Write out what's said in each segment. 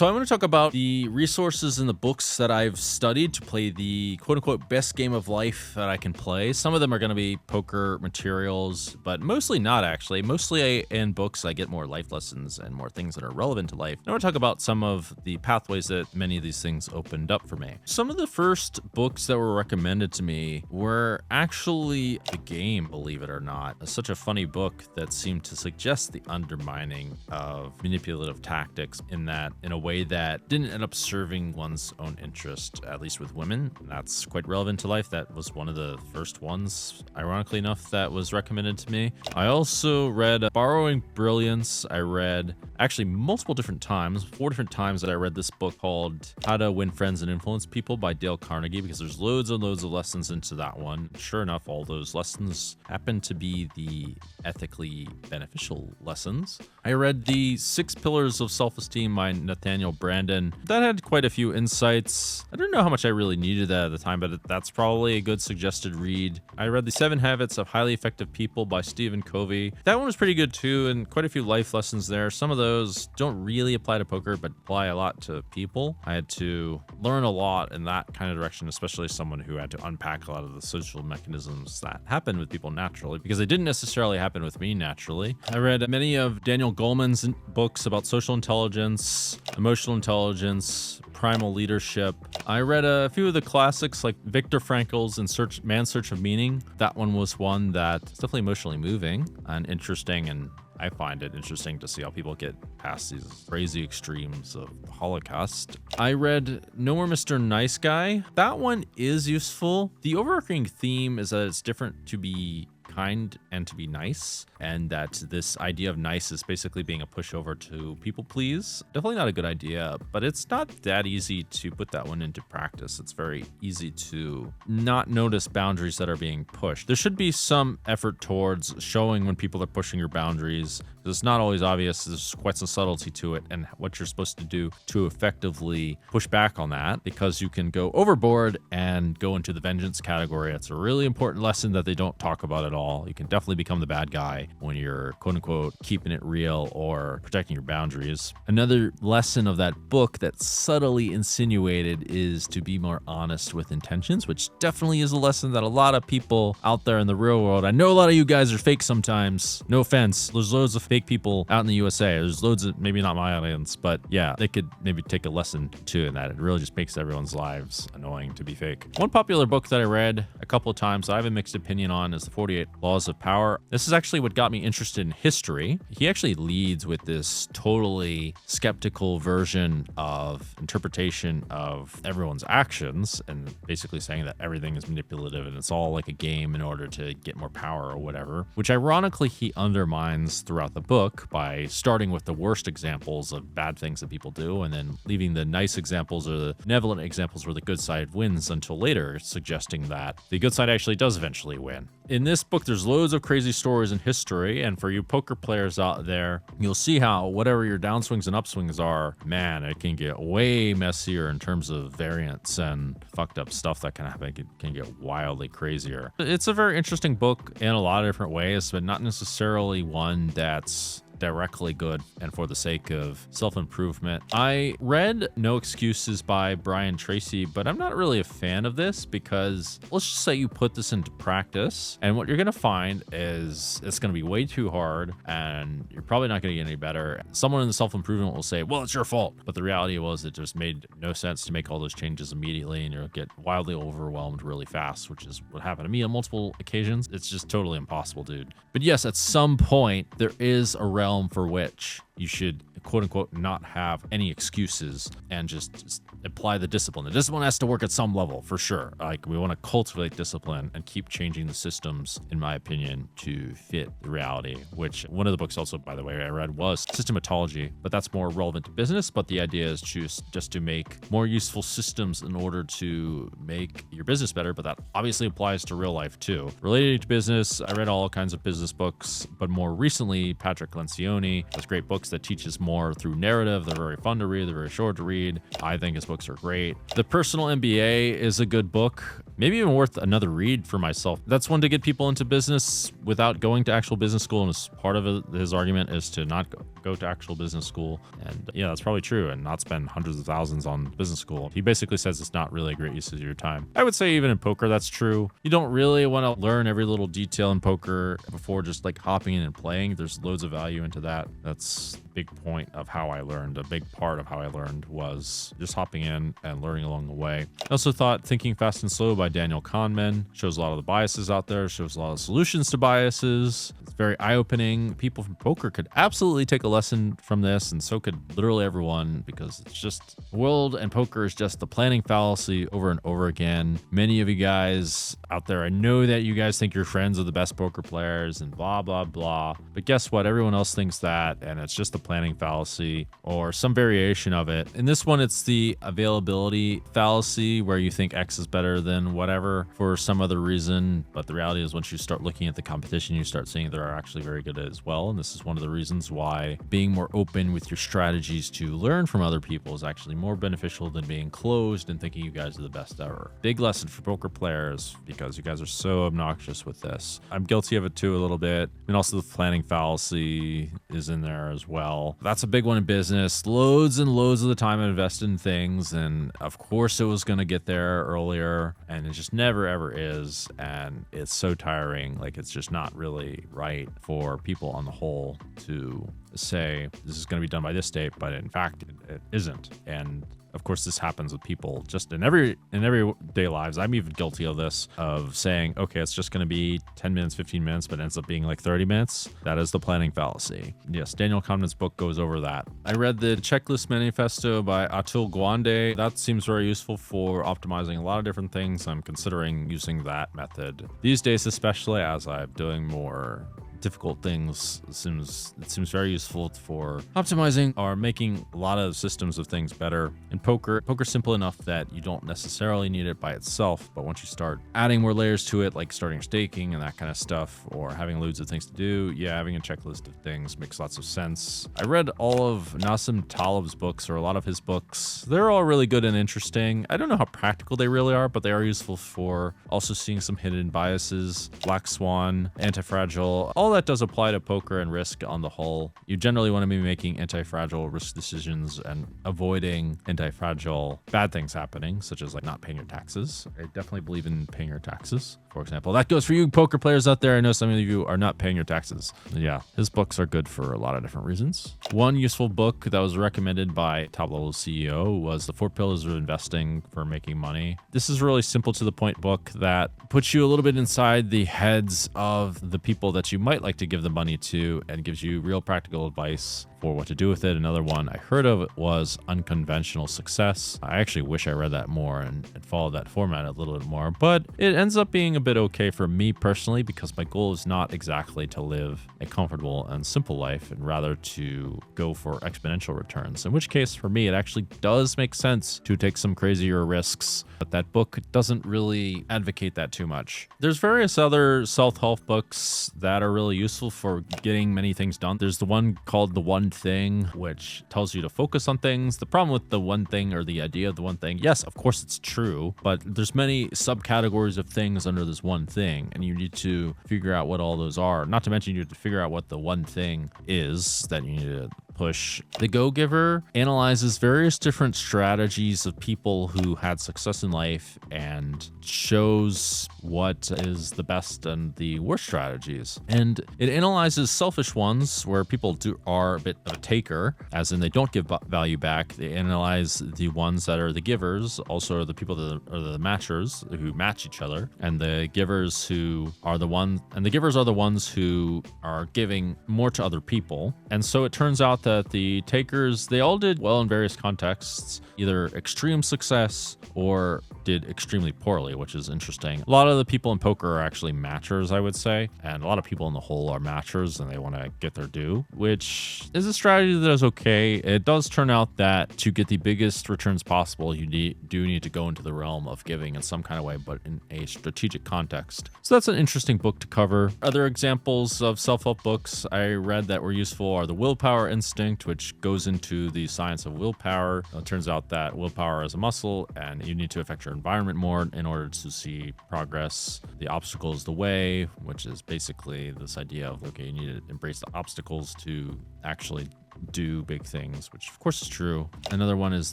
So I want to talk about the resources and the books that I've studied to play the quote-unquote best game of life that I can play. Some of them are going to be poker materials, but mostly not actually. Mostly in books I get more life lessons and more things that are relevant to life. I want to talk about some of the pathways that many of these things opened up for me. Some of the first books that were recommended to me were actually The Game, believe it or not. It's such a funny book that seemed to suggest the undermining of manipulative tactics in a way that didn't end up serving one's own interest, at least with women. And that's quite relevant to life. That was one of the first ones, ironically enough, that was recommended to me. I also read Borrowing Brilliance. I read actually multiple different times, 4 different times that I read this book called How to Win Friends and Influence People by Dale Carnegie, because there's loads and loads of lessons into that one. Sure enough, all those lessons happen to be the ethically beneficial lessons. I read The 6 Pillars of Self-Esteem by Nathaniel Branden. That had quite a few insights. I don't know how much I really needed that at the time, but that's probably a good suggested read. I read The 7 Habits of Highly Effective People by Stephen Covey. That one was pretty good too, and quite a few life lessons there. Some of those don't really apply to poker, but apply a lot to people. I had to learn a lot in that kind of direction, especially as someone who had to unpack a lot of the social mechanisms that happen with people naturally, because they didn't necessarily happen with me naturally. I read many of Daniel Goleman's books about social intelligence, emotional intelligence, primal leadership. I read a few of the classics like Viktor Frankl's Man's Search of Meaning. That one was one that's definitely emotionally moving and interesting, and I find it interesting to see how people get past these crazy extremes of the Holocaust. I read No More Mr. Nice Guy. That one is useful. The overarching theme is that it's different to be kind and to be nice, and that this idea of nice is basically being a pushover to people please. Definitely not a good idea, but it's not that easy to put that one into practice. It's very easy to not notice boundaries that are being pushed. There should be some effort towards showing when people are pushing your boundaries. It's not always obvious. There's quite some subtlety to it, and what you're supposed to do to effectively push back on that, because you can go overboard and go into the vengeance category. It's a really important lesson that they don't talk about at all. You can definitely become the bad guy when you're quote unquote keeping it real or protecting your boundaries. Another lesson of that book that's subtly insinuated is to be more honest with intentions, which definitely is a lesson that a lot of people out there in the real world, I know a lot of you guys are fake sometimes. No offense. There's loads of fake people out in the USA. There's loads of, maybe not my audience, but yeah, they could maybe take a lesson too in that. It really just makes everyone's lives annoying to be fake. One popular book that I read a couple of times that I have a mixed opinion on is The 48 Laws of Power. This is actually what got me interested in history. He actually leads with this totally skeptical version of interpretation of everyone's actions, and basically saying that everything is manipulative and it's all like a game in order to get more power or whatever, which ironically he undermines throughout the book by starting with the worst examples of bad things that people do and then leaving the nice examples or the benevolent examples where the good side wins until later, suggesting that the good side actually does eventually win. In this book, there's loads of crazy stories in history, and for you poker players out there, you'll see how whatever your downswings and upswings are, man, it can get way messier in terms of variance and fucked up stuff that can happen. It can get wildly crazier. It's a very interesting book in a lot of different ways, but not necessarily one that's directly good and for the sake of self-improvement. I read No Excuses by Brian Tracy, but I'm not really a fan of this because let's just say you put this into practice and what you're going to find is it's going to be way too hard and you're probably not going to get any better. Someone in the self-improvement will say, well, it's your fault. But the reality was it just made no sense to make all those changes immediately and you'll get wildly overwhelmed really fast, which is what happened to me on multiple occasions. It's just totally impossible, dude. But yes, at some point, there is a realm for which you should quote unquote not have any excuses and just apply the discipline. The discipline has to work at some level for sure. Like we want to cultivate discipline and keep changing the systems, in my opinion, to fit the reality, which one of the books also, by the way, I read was Systematology, but that's more relevant to business. But the idea is just to make more useful systems in order to make your business better. But that obviously applies to real life too. Related to business, I read all kinds of business books, but more recently, Patrick Lencioni has great books books that teach us more through narrative. They're very fun to read. They're very short to read. I think his books are great. The Personal MBA is a good book. Maybe even worth another read for myself. That's one to get people into business without going to actual business school. And part of his argument is to not go to actual business school. And yeah, that's probably true. And not spend hundreds of thousands on business school. He basically says it's not really a great use of your time. I would say even in poker, that's true. You don't really want to learn every little detail in poker before just like hopping in and playing. There's loads of value into that. That's a big point of how I learned. A big part of how I learned was just hopping in and learning along the way. I also thought Thinking Fast and Slow by Daniel Kahneman shows a lot of the biases out there, shows a lot of solutions to biases. It's very eye-opening. People from poker could absolutely take a lesson from this, and so could literally everyone, because it's just world and poker is just the planning fallacy over and over again. Many of you guys out there, I know that you guys think your friends are the best poker players and blah, blah, blah. But guess what? Everyone else thinks that, and it's just the planning fallacy or some variation of it. In this one, it's the availability fallacy, where you think X is better than whatever for some other reason. But the reality is, once you start looking at the competition, you start seeing they're actually very good as well. And this is one of the reasons why being more open with your strategies to learn from other people is actually more beneficial than being closed and thinking you guys are the best ever. Big lesson for poker players, because you guys are so obnoxious with this. I'm guilty of it too a little bit. And also the planning fallacy is in there as well. That's a big one in business. Loads and loads of the time I invested in things, and of course it was going to get there earlier, and it just never ever is. And it's so tiring. Like, it's just not really right for people on the whole to say this is going to be done by this date, but in fact it isn't. And of course, this happens with people just in everyday lives. I'm even guilty of this, of saying, okay, it's just going to be 10 minutes, 15 minutes, but it ends up being like 30 minutes. That is the planning fallacy. Yes, Daniel Kahneman's book goes over that. I read the Checklist Manifesto by Atul Gawande. That seems very useful for optimizing a lot of different things. I'm considering using that method these days, especially as I'm doing more difficult things. It seems very useful for optimizing or making a lot of systems of things better. In poker's simple enough that you don't necessarily need it by itself, but once you start adding more layers to it, like starting staking and that kind of stuff, or having loads of things to do, yeah, having a checklist of things makes lots of sense. I read all of Nassim Taleb's books, or a lot of his books. They're all really good and interesting. I don't know how practical they really are, but they are useful for also seeing some hidden biases. Black Swan, Anti-Fragile, all that does apply to poker and risk on the whole. You generally want to be making anti-fragile risk decisions and avoiding anti-fragile bad things happening, such as like not paying your taxes. I definitely believe in paying your taxes, for example. That goes for you poker players out there. I know some of you are not paying your taxes. Yeah, his books are good for a lot of different reasons. One useful book that was recommended by Top Level CEO was The 4 Pillars of Investing for Making Money. This is a really simple to the point book that puts you a little bit inside the heads of the people that you might like to give the money to, and gives you real practical advice for what to do with it. Another one I heard of was Unconventional Success. I actually wish I read that more and followed that format a little bit more, but it ends up being a bit okay for me personally, because my goal is not exactly to live a comfortable and simple life, and rather to go for exponential returns, in which case for me it actually does make sense to take some crazier risks, but that book doesn't really advocate that too much. There's various other self-help books that are really useful for getting many things done. There's the one called The One Thing, which tells you to focus on things. The problem with the one thing, or the idea of the one thing, yes, of course it's true, but there's many subcategories of things under this one thing, and you need to figure out what all those are. Not to mention you have to figure out what the one thing is that you need to push. The Go Giver analyzes various different strategies of people who had success in life and shows what is the best and the worst strategies. And it analyzes selfish ones where people are a bit of a taker, as in they don't give value back. They analyze the ones that are the givers, also the people that are the matchers who match each other, and the givers who are the ones, and the givers are the ones who are giving more to other people. And so it turns out that the takers, they all did well in various contexts, either extreme success or did extremely poorly, which is interesting. A lot of the people in poker are actually matchers, I would say, and a lot of people in the whole are matchers and they want to get their due, which is a strategy that is okay. It does turn out that to get the biggest returns possible, you do need to go into the realm of giving in some kind of way, but in a strategic context. So that's an interesting book to cover. Other examples of self-help books I read that were useful are The Willpower Instinct instinct, which goes into the science of willpower. It turns out that willpower is a muscle, and you need to affect your environment more in order to see progress. The obstacle is the way, which is basically this idea of, okay, you need to embrace the obstacles to actually do big things, which of course is true. Another one is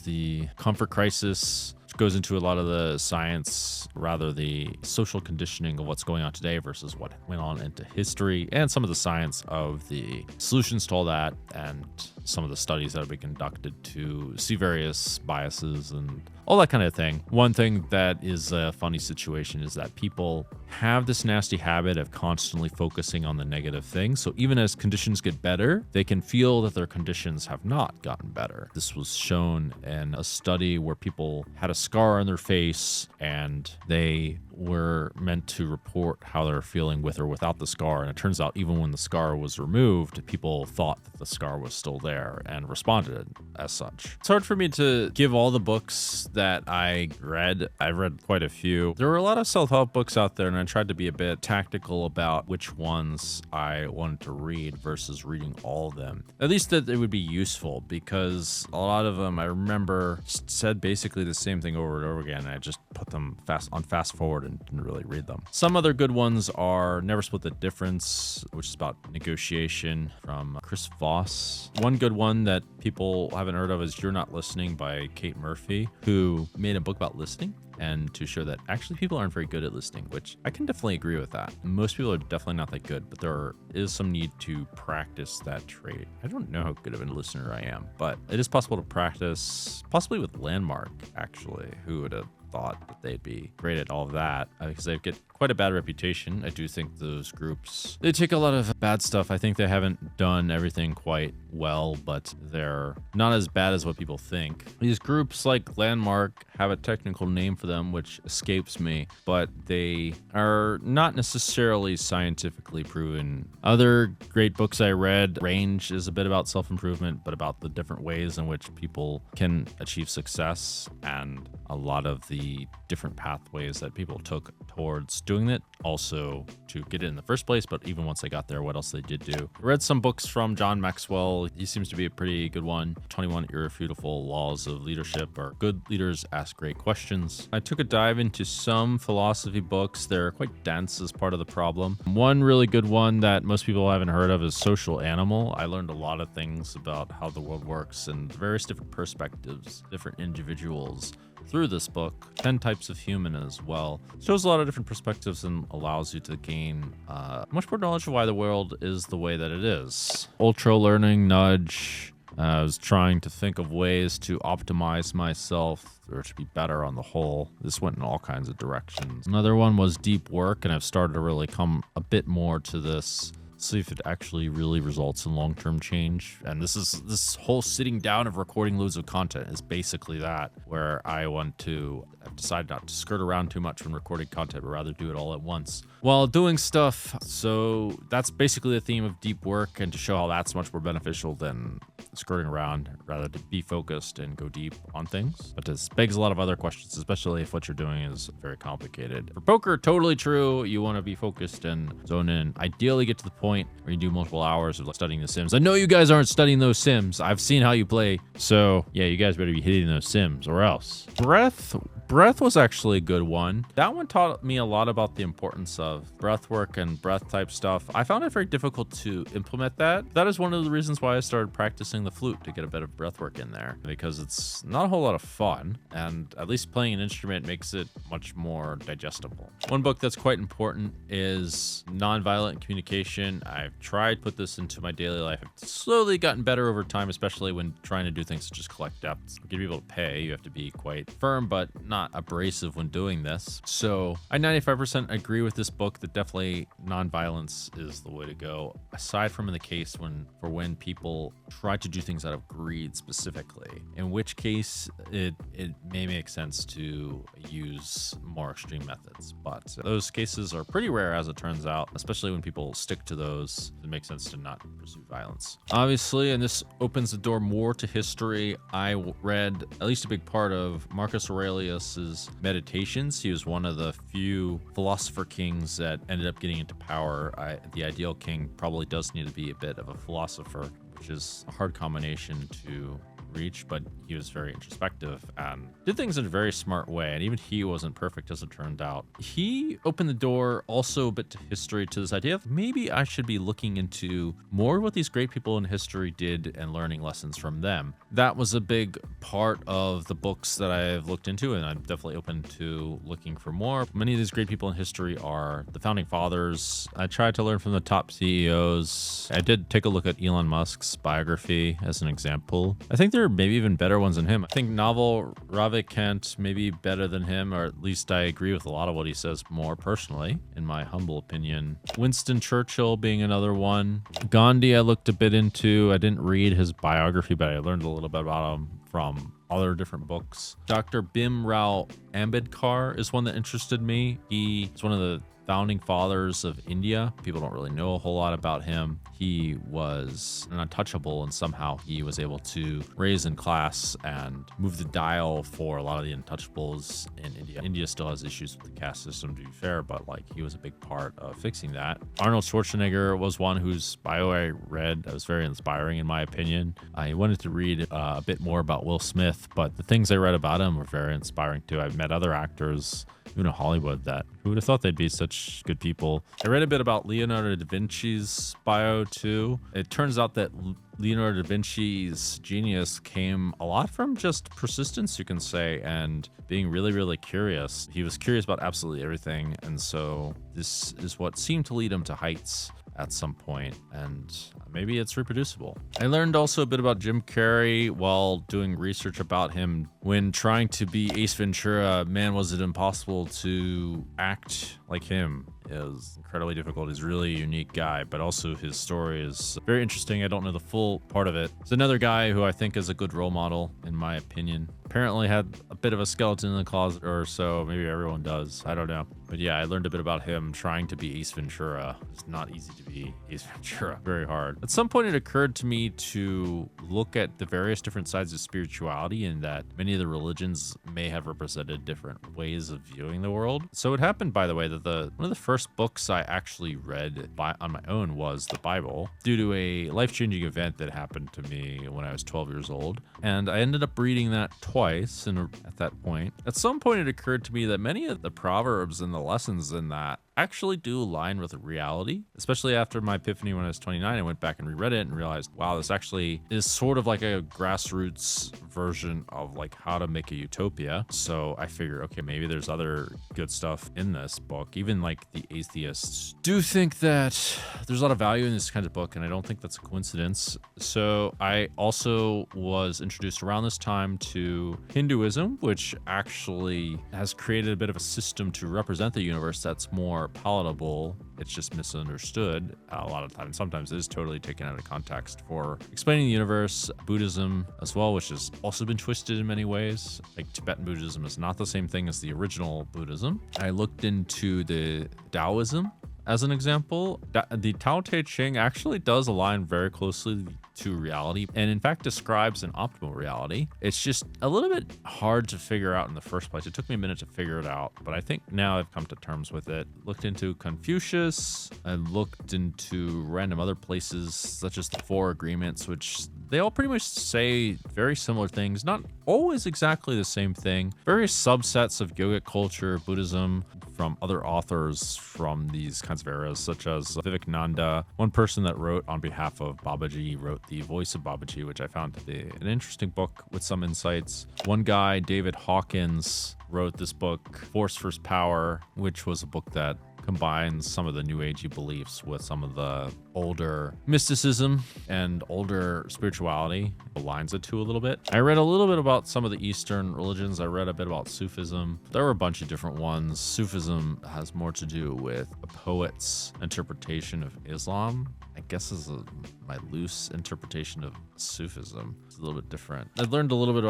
the comfort crisis, which goes into a lot of the science, rather the social conditioning of what's going on today versus what went on into history, and some of the science of the solutions to all that, and some of the studies that have been conducted to see various biases and all that kind of thing. One thing that is a funny situation is that people have this nasty habit of constantly focusing on the negative things. So even as conditions get better, they can feel that their conditions have not gotten better. This was shown in a study where people had a scar on their face and they were meant to report how they're feeling with or without the scar. And it turns out even when the scar was removed, people thought that the scar was still there and responded as such. It's hard for me to give all the books that I read. I read quite a few. There were a lot of self-help books out there, and I tried to be a bit tactical about which ones I wanted to read versus reading all of them. At least that it would be useful, because a lot of them I remember said basically the same thing over and over again. And I just put them fast forward and didn't really read them. Some other good ones are Never Split the Difference, which is about negotiation, from Chris Voss. One good one that people haven't heard of is You're Not Listening by Kate Murphy, who made a book about listening, and to show that actually people aren't very good at listening, which I can definitely agree with that. Most people are definitely not that good, but there is some need to practice that trait. I don't know how good of a listener I am, but it is possible to practice, possibly with Landmark, actually. Who would have thought that they'd be great at all of that, because they get quite a bad reputation. I do think those groups, they take a lot of bad stuff. I think they haven't done everything quite well, but they're not as bad as what people think. These groups like Landmark have a technical name for them, which escapes me, but they are not necessarily scientifically proven. Other great books I read, Range is a bit about self-improvement, but about the different ways in which people can achieve success, and a lot of the different pathways that people took towards doing it, also to get it in the first place, but even once they got there, what else they did do. I read some books from John Maxwell. He seems to be a pretty good one. 21 Irrefutable Laws of Leadership, or Good Leaders Ask Great Questions. I took a dive into some philosophy books. They're quite dense as part of the problem. One really good one that most people haven't heard of is Social Animal. I learned a lot of things about how the world works and various different perspectives, different individuals through this book. 10 Types of Human as well. Shows a lot of different perspectives and allows you to gain much more knowledge of why the world is the way that it is. Ultra Learning Nudge. I was trying to think of ways to optimize myself or to be better on the whole. This went in all kinds of directions. Another one was Deep Work, and I've started to really come a bit more to this, see if it actually really results in long-term change. And this whole sitting down of recording loads of content is basically that, where I've decided not to skirt around too much when recording content, but rather do it all at once while doing stuff. So that's basically the theme of Deep Work, and to show how that's much more beneficial than skirting around, rather to be focused and go deep on things. But this begs a lot of other questions, especially if what you're doing is very complicated. For poker, totally true. You want to be focused and zone in. Ideally get to the point where you do multiple hours of like studying the sims. I know you guys aren't studying those sims. I've seen how you play. So yeah, you guys better be hitting those sims or else. Breath was actually a good one. That one taught me a lot about the importance of breath work and breath type stuff. I found it very difficult to implement that. That is one of the reasons why I started practicing the flute, to get a bit of breath work in there, because it's not a whole lot of fun, and at least playing an instrument makes it much more digestible. One book that's quite important is Nonviolent Communication. I've tried to put this into my daily life. I've slowly gotten better over time, especially when trying to do things such as collect debts. Get people to pay, you have to be quite firm, but not abrasive when doing this. So I 95% agree with this book that definitely nonviolence is the way to go, aside from in the case when people try to do things out of greed specifically, in which case it may make sense to use more extreme methods. But those cases are pretty rare, as it turns out, especially when people stick to those. It makes sense to not pursue violence. Obviously, and this opens the door more to history, I read at least a big part of Marcus Aurelius's Meditations. He was one of the few philosopher kings that ended up getting into power. The ideal king probably does need to be a bit of a philosopher, which is a hard combination to reach, but he was very introspective and did things in a very smart way. And even he wasn't perfect, as it turned out. He opened the door also a bit to history, to this idea of maybe I should be looking into more what these great people in history did and learning lessons from them. That was a big part of the books that I've looked into, and I'm definitely open to looking for more. Many of these great people in history are the founding fathers. I tried to learn from the top CEOs. I did take a look at Elon Musk's biography as an example. I think there are maybe even better ones than him. I think Naval Ravikant may be better than him, or at least I agree with a lot of what he says more personally, in my humble opinion. Winston Churchill being another one. Gandhi I looked a bit into. I didn't read his biography, but I learned a little bit about him from other different books. Dr. Bhimrao Ambedkar is one that interested me. He is one of the founding fathers of India. People don't really know a whole lot about him. He was an untouchable, and somehow he was able to raise in class and move the dial for a lot of the untouchables in India. India still has issues with the caste system, to be fair, but like he was a big part of fixing that. Arnold Schwarzenegger was one whose bio I read that was very inspiring in my opinion. I wanted to read a bit more about Will Smith, but the things I read about him were very inspiring too. I've met other actors, even in Hollywood, that who would have thought they'd be such good people. I read a bit about Leonardo da Vinci's bio too. It turns out that Leonardo da Vinci's genius came a lot from just persistence, you can say, and being really, really curious. He was curious about absolutely everything, and so this is what seemed to lead him to heights at some point, and maybe it's reproducible. I learned also a bit about Jim Carrey while doing research about him. When trying to be Ace Ventura, man, was it impossible to act like him. It was incredibly difficult. He's really a unique guy, but also his story is very interesting. I don't know the full part of it. He's another guy who I think is a good role model, in my opinion. Apparently had a bit of a skeleton in the closet or so. Maybe everyone does. I don't know. But yeah, I learned a bit about him trying to be Ace Ventura. It's not easy to be Ace Ventura. Very hard. At some point, it occurred to me to look at the various different sides of spirituality, and that many of the religions may have represented different ways of viewing the world. So it happened, by the way, that one of the first books I actually read on my own was the Bible, due to a life-changing event that happened to me when I was 12 years old. And I ended up reading that twice at that point. At some point, it occurred to me that many of the proverbs and the lessons in that actually do align with reality, especially after my epiphany when I was 29. I went back and reread it and realized, wow, this actually is sort of like a grassroots version of like how to make a utopia. So I figured, okay, maybe there's other good stuff in this book. Even like the atheists do think that there's a lot of value in this kind of book, and I don't think that's a coincidence. So I also was introduced around this time to Hinduism, which actually has created a bit of a system to represent the universe that's more palatable. It's just misunderstood a lot of times. Sometimes it is totally taken out of context for explaining the universe. Buddhism as well, which has also been twisted in many ways. Like Tibetan Buddhism is not the same thing as the original Buddhism. I looked into the Taoism as an example. The Tao Te Ching actually does align very closely to reality, and in fact describes an optimal reality. It's just a little bit hard to figure out in the first place. It took me a minute to figure it out, but I think now I've come to terms with it. Looked into Confucius. I looked into random other places, such as the Four Agreements, which they all pretty much say very similar things, not always exactly the same thing. Various subsets of yogic culture, Buddhism, from other authors from these kinds of eras, such as Vivekananda. One person that wrote on behalf of Babaji wrote The Voice of Babaji, which I found to be an interesting book with some insights. One guy, David Hawkins, wrote this book, Force vs. Power, which was a book that combines some of the new agey beliefs with some of the older mysticism and older spirituality, aligns the two a little bit. I read a little bit about some of the Eastern religions. I read a bit about Sufism. There were a bunch of different ones. Sufism has more to do with a poet's interpretation of Islam. I guess is my loose interpretation of Sufism. It's a little bit different. I learned a little bit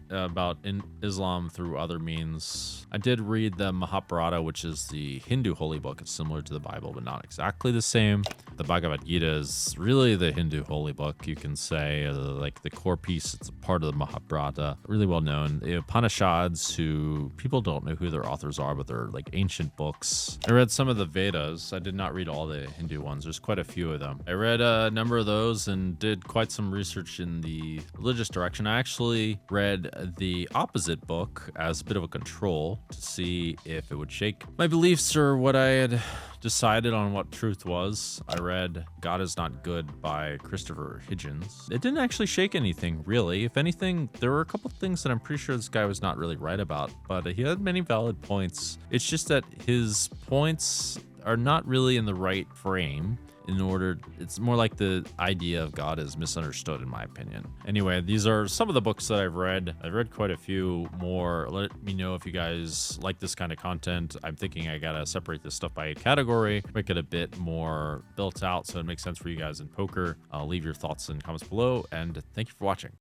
about Islam through other means. I did read the Mahabharata, which is the Hindu holy book. It's similar to the Bible, but not exactly the same. The Bhagavad Bhagavad Gita is really the Hindu holy book, you can say, like the core piece. It's a part of the Mahabharata, really well known. The Upanishads, who people don't know who their authors are, but they're like ancient books. I read some of the Vedas. I did not read all the Hindu ones. There's quite a few of them. I read a number of those and did quite some research in the religious direction. I actually read the opposite book as a bit of a control to see if it would shake my beliefs or what I had decided on what truth was. I read God is Not Good by Christopher Hitchens. It didn't actually shake anything, really. If anything, there were a couple things that I'm pretty sure this guy was not really right about, but he had many valid points. It's just that his points are not really in the right frame. It's more like the idea of God is misunderstood, in my opinion. Anyway, these are some of the books that I've read. I've read quite a few more. Let me know if you guys like this kind of content. I'm thinking I gotta separate this stuff by category, make it a bit more built out so it makes sense for you guys in poker. Leave your thoughts and comments below, and thank you for watching.